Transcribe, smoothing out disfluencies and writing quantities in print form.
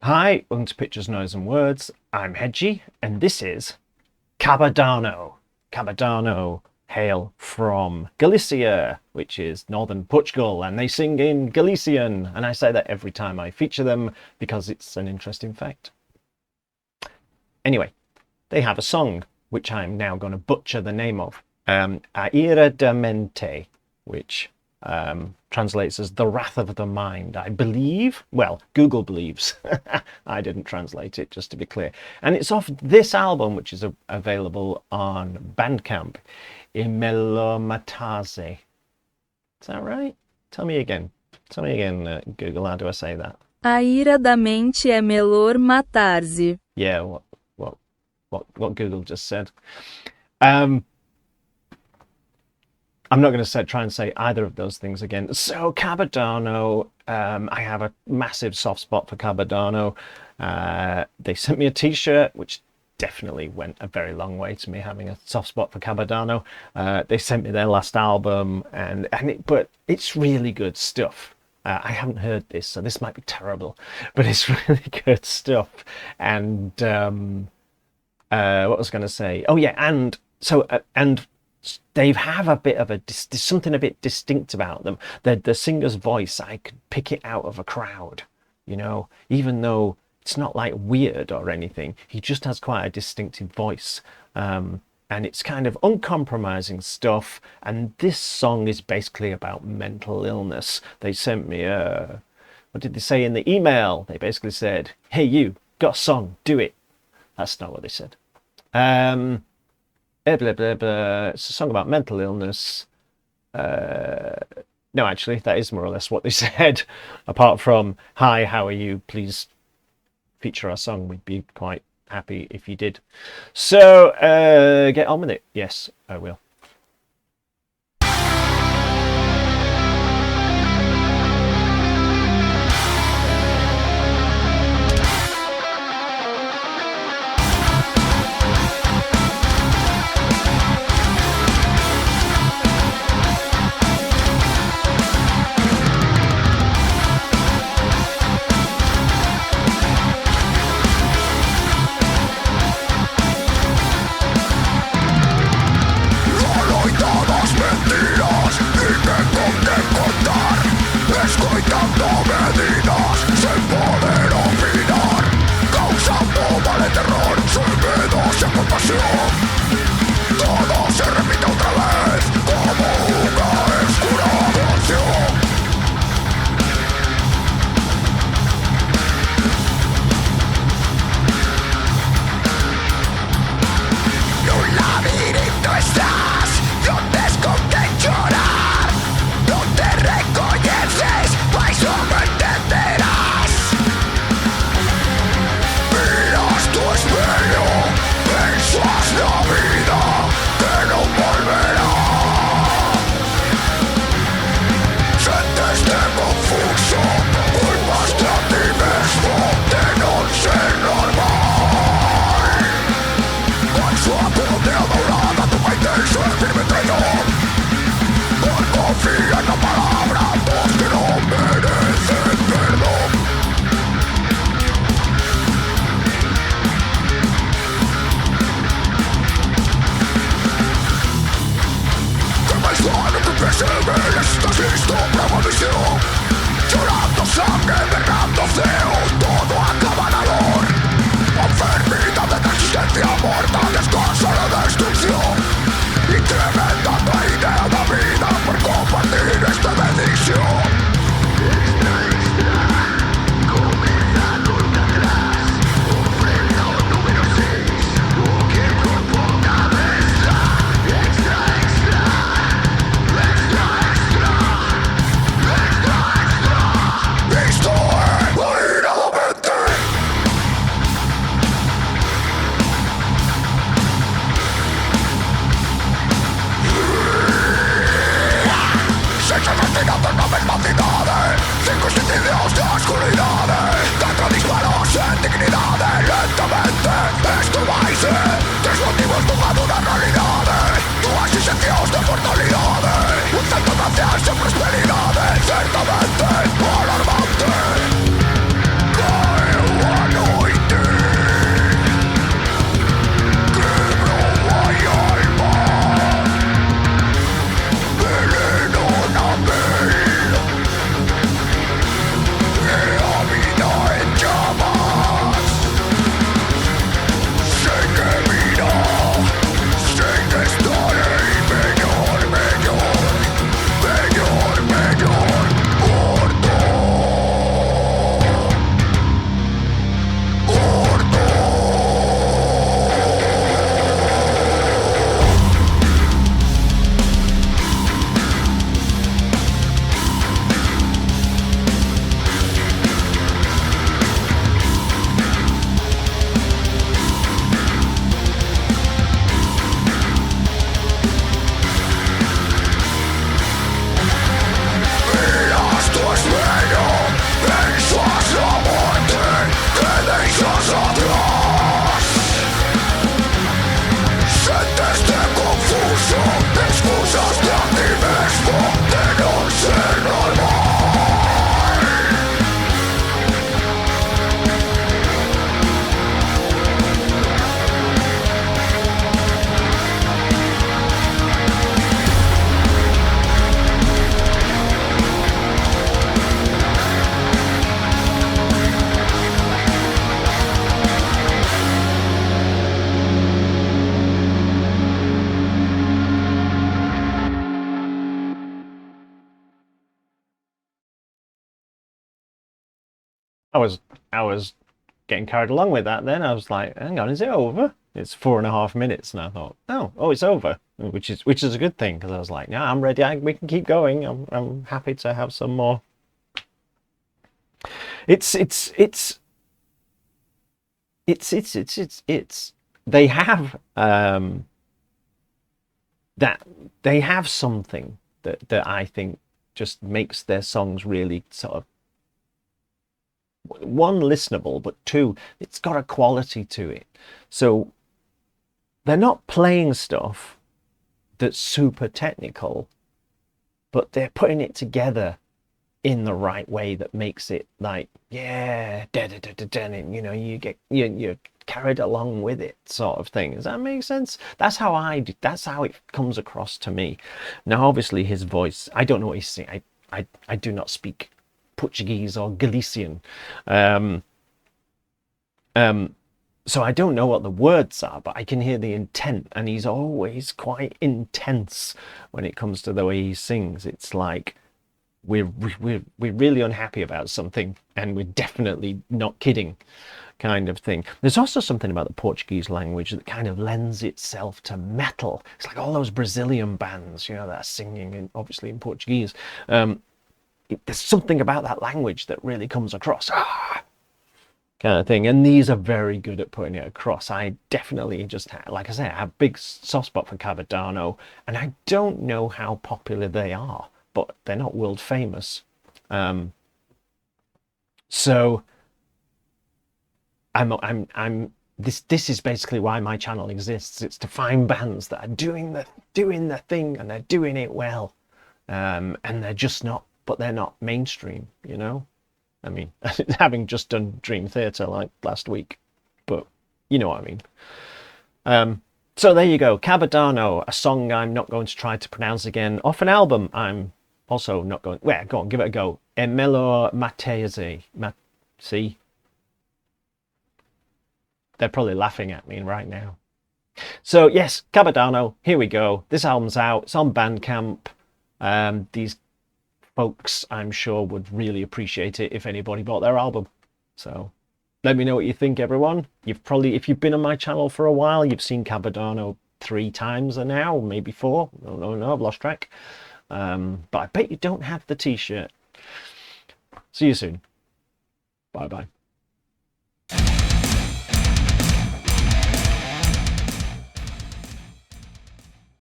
Hi, welcome to Pictures, Noise and Words. I'm Hedgie, and this is Cabodano. Cabodano hail from Galicia, which is northern Portugal, and they sing in Galician. And I say that every time I feature them because it's an interesting fact. Anyway, they have a song, which I'm now going to butcher the name of. Ira da Mente, which translates as the wrath of the mind, I believe. Well, Google believes. I didn't translate it, just to be clear. And it's off this album, which is available on Bandcamp, Imelomatase. Is that right? Tell me again, Google, how do I say that? A ira da mente é melhor matar-se. Yeah, what Google just said. I'm not going to try and say either of those things again. So Cabodano, I have a massive soft spot for Cabodano. They sent me a t-shirt, which definitely went a very long way to me having a soft spot for Cabodano. They sent me their last album, but it's really good stuff. I haven't heard this, so this might be terrible, but it's really good stuff. And what was I going to say? Oh yeah, and they have a bit of there's something a bit distinct about them. The singer's voice, I could pick it out of a crowd, even though it's not like weird or anything. He just has quite a distinctive voice. And it's kind of uncompromising stuff. And this song is basically about mental illness. They sent me what did they say in the email? They basically said, hey, you got a song, do it. That's not what they said. Blah, blah, blah. It's a song about mental illness. No, actually, that is more or less what they said. Apart from, hi, how are you? Please feature our song. We'd be quite happy if you did. So, get on with it. Yes, I will. Prosperidades, certamente alarmante. Cae I was getting carried along with that. Then I was like, hang on, is it over? It's 4.5 minutes, and I thought, oh, it's over, which is a good thing because I was like, yeah, I'm ready. We can keep going. I'm happy to have some more. It's it's they have that they have something that I think just makes their songs really sort of, one, listenable, but two, it's got a quality to it. So they're not playing stuff that's super technical, but they're putting it together in the right way that makes it like, yeah, da da da da da, and you're carried along with it, sort of thing. Does that make sense? That's how that's how it comes across to me. Now, obviously, his voice, I don't know what he's saying. I do not speak Portuguese or Galician. Um, so I don't know what the words are, but I can hear the intent, and he's always quite intense when it comes to the way he sings. It's like we're really unhappy about something, and we're definitely not kidding, kind of thing. There's also something about the Portuguese language that kind of lends itself to metal. It's like all those Brazilian bands, that are singing obviously in Portuguese. There's something about that language that really comes across. Kind of thing, and these are very good at putting it across. I definitely just, like I say, I have a big soft spot for Cabodano, and I don't know how popular they are, but they're not world famous. So I'm this is basically why my channel exists. It's to find bands that are doing the thing, and they're doing it well, and they're just not, but they're not mainstream, I mean, having just done Dream Theater like last week, but you know what I mean. So there you go, Cabodano, a song I'm not going to try to pronounce again, off an album I'm also not going. Well, go on, give it a go. Emelo Matese. See, they're probably laughing at me right now. So yes, Cabodano. Here we go. This album's out. It's on Bandcamp. These folks, I'm sure, would really appreciate it if anybody bought their album. So let me know what you think, everyone. If you've been on my channel for a while, you've seen Cabodano 3 times now, maybe 4. No, I've lost track. But I bet you don't have the t-shirt. See you soon. Bye bye.